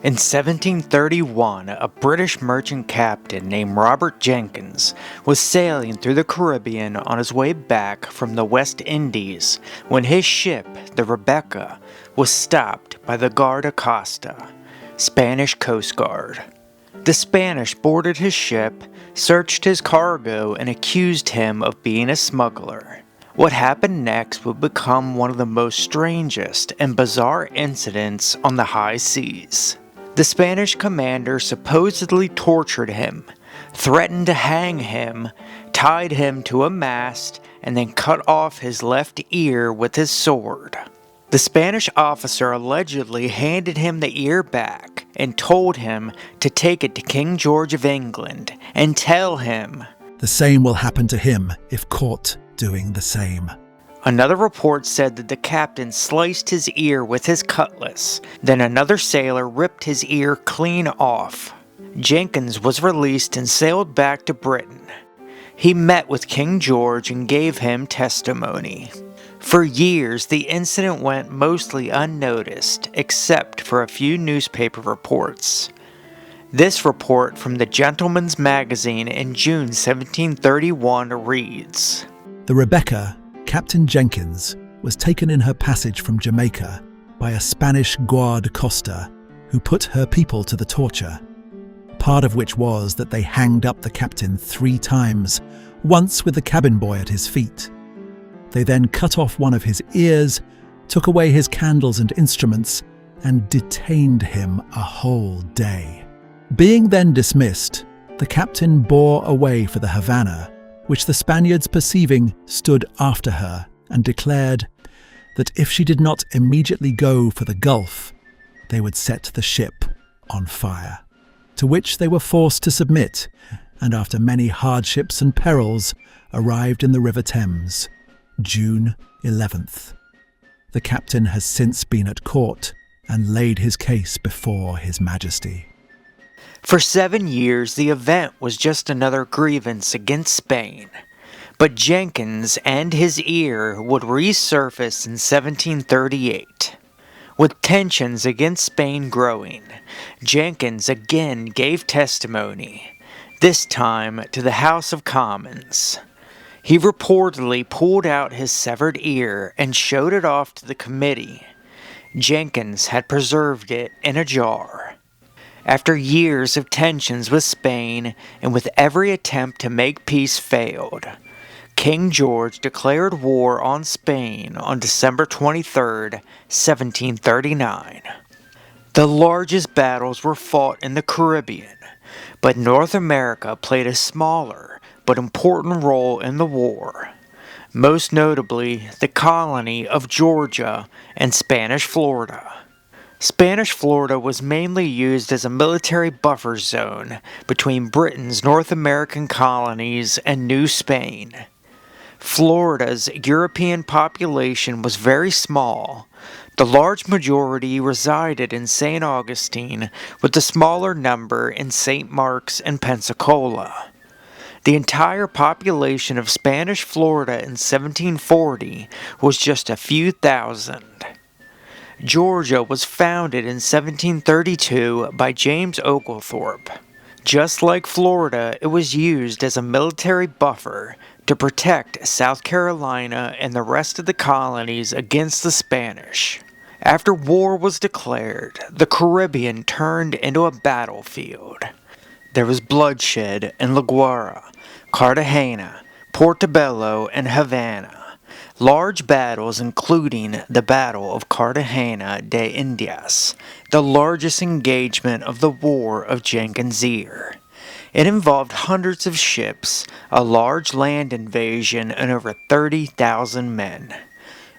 In 1731, a British merchant captain named Robert Jenkins was sailing through the Caribbean on his way back from the West Indies when his ship, the Rebecca, was stopped by the Guardia Costa, Spanish Coast Guard. The Spanish boarded his ship, searched his cargo, and accused him of being a smuggler. What happened next would become one of the most strangest and bizarre incidents on the high seas. The Spanish commander supposedly tortured him, threatened to hang him, tied him to a mast, and then cut off his left ear with his sword. The Spanish officer allegedly handed him the ear back and told him to take it to King George of England and tell him, "The same will happen to him if caught doing the same." Another report said that the captain sliced his ear with his cutlass, then another sailor ripped his ear clean off. Jenkins was released and sailed back to Britain. He met with King George and gave him testimony. For years, the incident went mostly unnoticed, except for a few newspaper reports. This report from the Gentleman's Magazine in June 1731 reads, "The Rebecca, Captain Jenkins, was taken in her passage from Jamaica by a Spanish Guardia Costa who put her people to the torture, part of which was that they hanged up the captain 3 times, once with the cabin boy at his feet. They then cut off one of his ears, took away his candles and instruments, and detained him a whole day. Being then dismissed, the captain bore away for the Havana, which the Spaniards perceiving stood after her and declared that if she did not immediately go for the Gulf, they would set the ship on fire, to which they were forced to submit, and after many hardships and perils arrived in the River Thames, June 11th. The captain has since been at court and laid his case before His Majesty." For 7 years, the event was just another grievance against Spain. But Jenkins and his ear would resurface in 1738. With tensions against Spain growing, Jenkins again gave testimony, this time to the House of Commons. He reportedly pulled out his severed ear and showed it off to the committee. Jenkins had preserved it in a jar. After years of tensions with Spain and with every attempt to make peace failed, King George declared war on Spain on December 23, 1739. The largest battles were fought in the Caribbean, but North America played a smaller but important role in the war, most notably the colony of Georgia and Spanish Florida. Spanish Florida was mainly used as a military buffer zone between Britain's North American colonies and New Spain. Florida's European population was very small. The large majority resided in St Augustine, with the smaller number in St Mark's and Pensacola. The entire population of Spanish Florida in 1740 was just a few thousand. Georgia was founded in 1732 by James Oglethorpe. Just like Florida, it was used as a military buffer to protect South Carolina and the rest of the colonies against the Spanish. After war was declared, the Caribbean turned into a battlefield. There was bloodshed in La Guaira, Cartagena, Portobello, and Havana. Large battles including the Battle of Cartagena de Indias, the largest engagement of the War of Jenkins Ear. It involved hundreds of ships, a large land invasion, and over 30,000 men.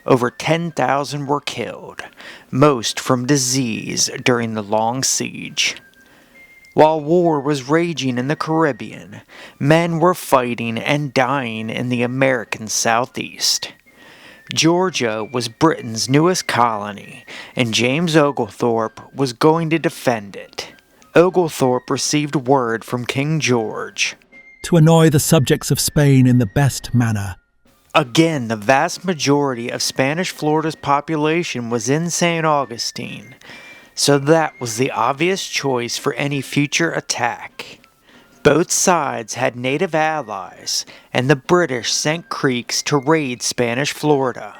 Over 10,000 were killed, most from disease during the long siege. While war was raging in the Caribbean, men were fighting and dying in the American Southeast. Georgia was Britain's newest colony, and James Oglethorpe was going to defend it. Oglethorpe received word from King George to annoy the subjects of Spain in the best manner. Again, the vast majority of Spanish Florida's population was in St Augustine. So that was the obvious choice for any future attack. Both sides had native allies, and the British sent Creeks to raid Spanish Florida.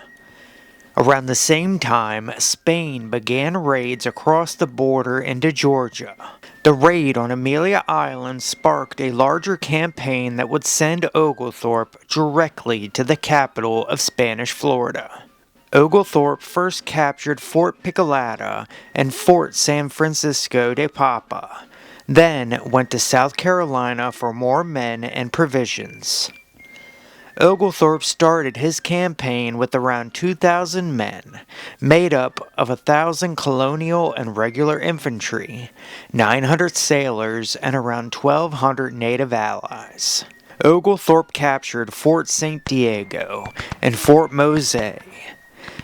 Around the same time, Spain began raids across the border into Georgia. The raid on Amelia Island sparked a larger campaign that would send Oglethorpe directly to the capital of Spanish Florida. Oglethorpe first captured Fort Picolata and Fort San Francisco de Papa, then went to South Carolina for more men and provisions. Oglethorpe started his campaign with around 2,000 men, made up of 1,000 colonial and regular infantry, 900 sailors, and around 1,200 native allies. Oglethorpe captured Fort St. Diego and Fort Mose.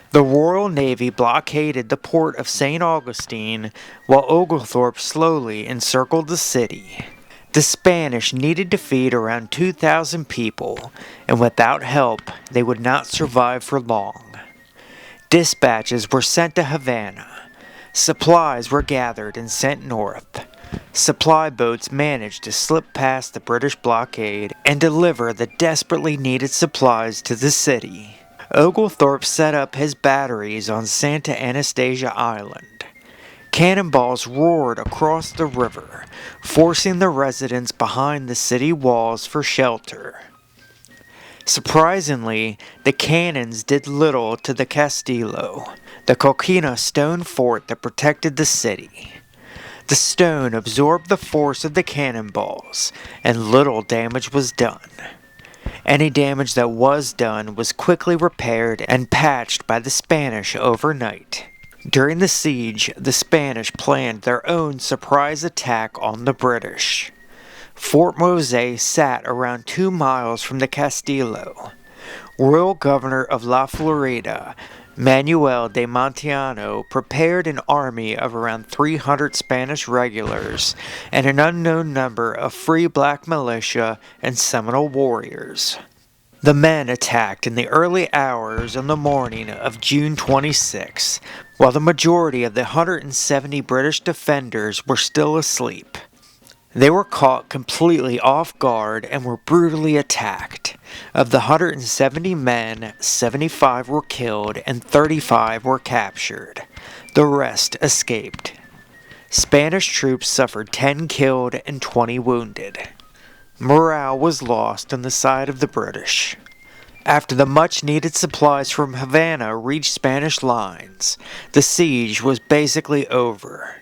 The Royal Navy blockaded the port of St. Augustine, while Oglethorpe slowly encircled the city. The Spanish needed to feed around 2,000 people, and without help, they would not survive for long. Dispatches were sent to Havana. Supplies were gathered and sent north. Supply boats managed to slip past the British blockade and deliver the desperately needed supplies to the city. Oglethorpe set up his batteries on Santa Anastasia Island. Cannonballs roared across the river, forcing the residents behind the city walls for shelter. Surprisingly, the cannons did little to the Castillo, the coquina stone fort that protected the city. The stone absorbed the force of the cannonballs, and little damage was done. Any damage that was done was quickly repaired and patched by the Spanish overnight. During the siege, the Spanish planned their own surprise attack on the British. Fort Mose sat around 2 miles from the Castillo. Royal Governor of La Florida, Manuel de Montiano, prepared an army of around 300 Spanish regulars and an unknown number of free black militia and Seminole warriors. The men attacked in the early hours on the morning of June 26, while the majority of the 170 British defenders were still asleep. They were caught completely off guard and were brutally attacked. Of the 170 men, 75 were killed and 35 were captured. The rest escaped. Spanish troops suffered 10 killed and 20 wounded. Morale was lost on the side of the British. After the much-needed supplies from Havana reached Spanish lines, the siege was basically over.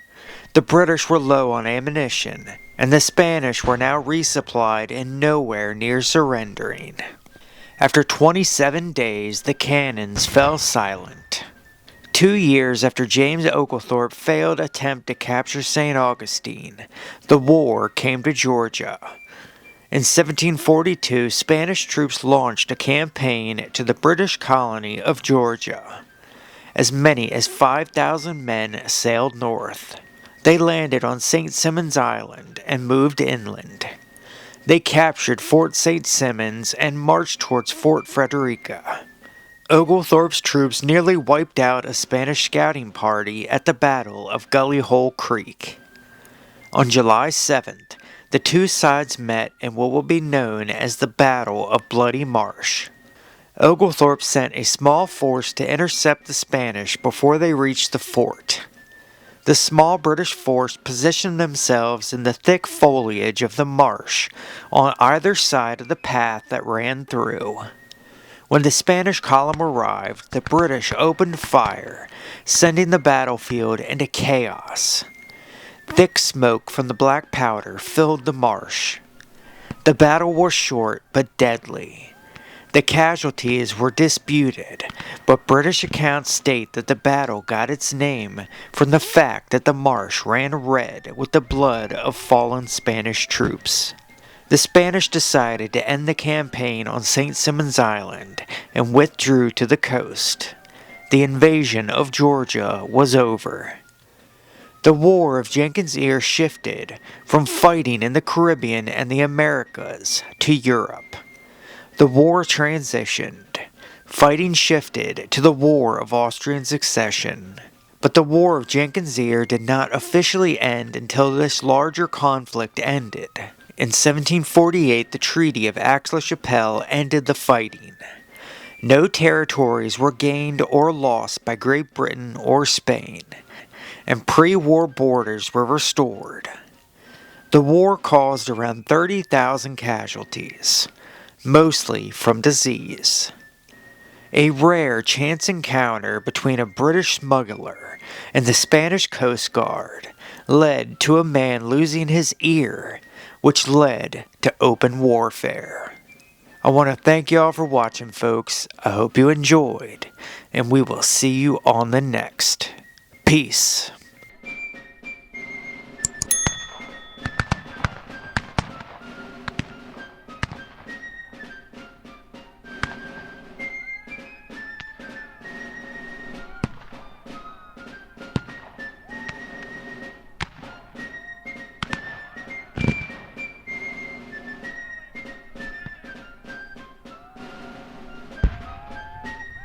The British were low on ammunition, and the Spanish were now resupplied and nowhere near surrendering. After 27 days, the cannons fell silent. 2 years after James Oglethorpe's failed attempt to capture St. Augustine, the war came to Georgia. In 1742, Spanish troops launched a campaign to the British colony of Georgia. As many as 5,000 men sailed north. They landed on St. Simons Island and moved inland. They captured Fort St. Simons and marched towards Fort Frederica. Oglethorpe's troops nearly wiped out a Spanish scouting party at the Battle of Gully Hole Creek. On July 7th, the two sides met in what will be known as the Battle of Bloody Marsh. Oglethorpe sent a small force to intercept the Spanish before they reached the fort. The small British force positioned themselves in the thick foliage of the marsh on either side of the path that ran through. When the Spanish column arrived, the British opened fire, sending the battlefield into chaos. Thick smoke from the black powder filled the marsh. The battle was short but deadly. The casualties were disputed, but British accounts state that the battle got its name from the fact that the marsh ran red with the blood of fallen Spanish troops. The Spanish decided to end the campaign on St. Simons Island and withdrew to the coast. The invasion of Georgia was over. The War of Jenkins Ear shifted from fighting in the Caribbean and the Americas to Europe. The war transitioned. Fighting shifted to the War of Austrian Succession. But the War of Jenkins Ear did not officially end until this larger conflict ended. In 1748, the Treaty of Aix-la-Chapelle ended the fighting. No territories were gained or lost by Great Britain or Spain, and pre-war borders were restored. The war caused around 30,000 casualties, mostly from disease. A rare chance encounter between a British smuggler and the Spanish Coast Guard led to a man losing his ear, which led to open warfare. I want to thank y'all for watching, folks. I hope you enjoyed, and we will see you on the next. Peace.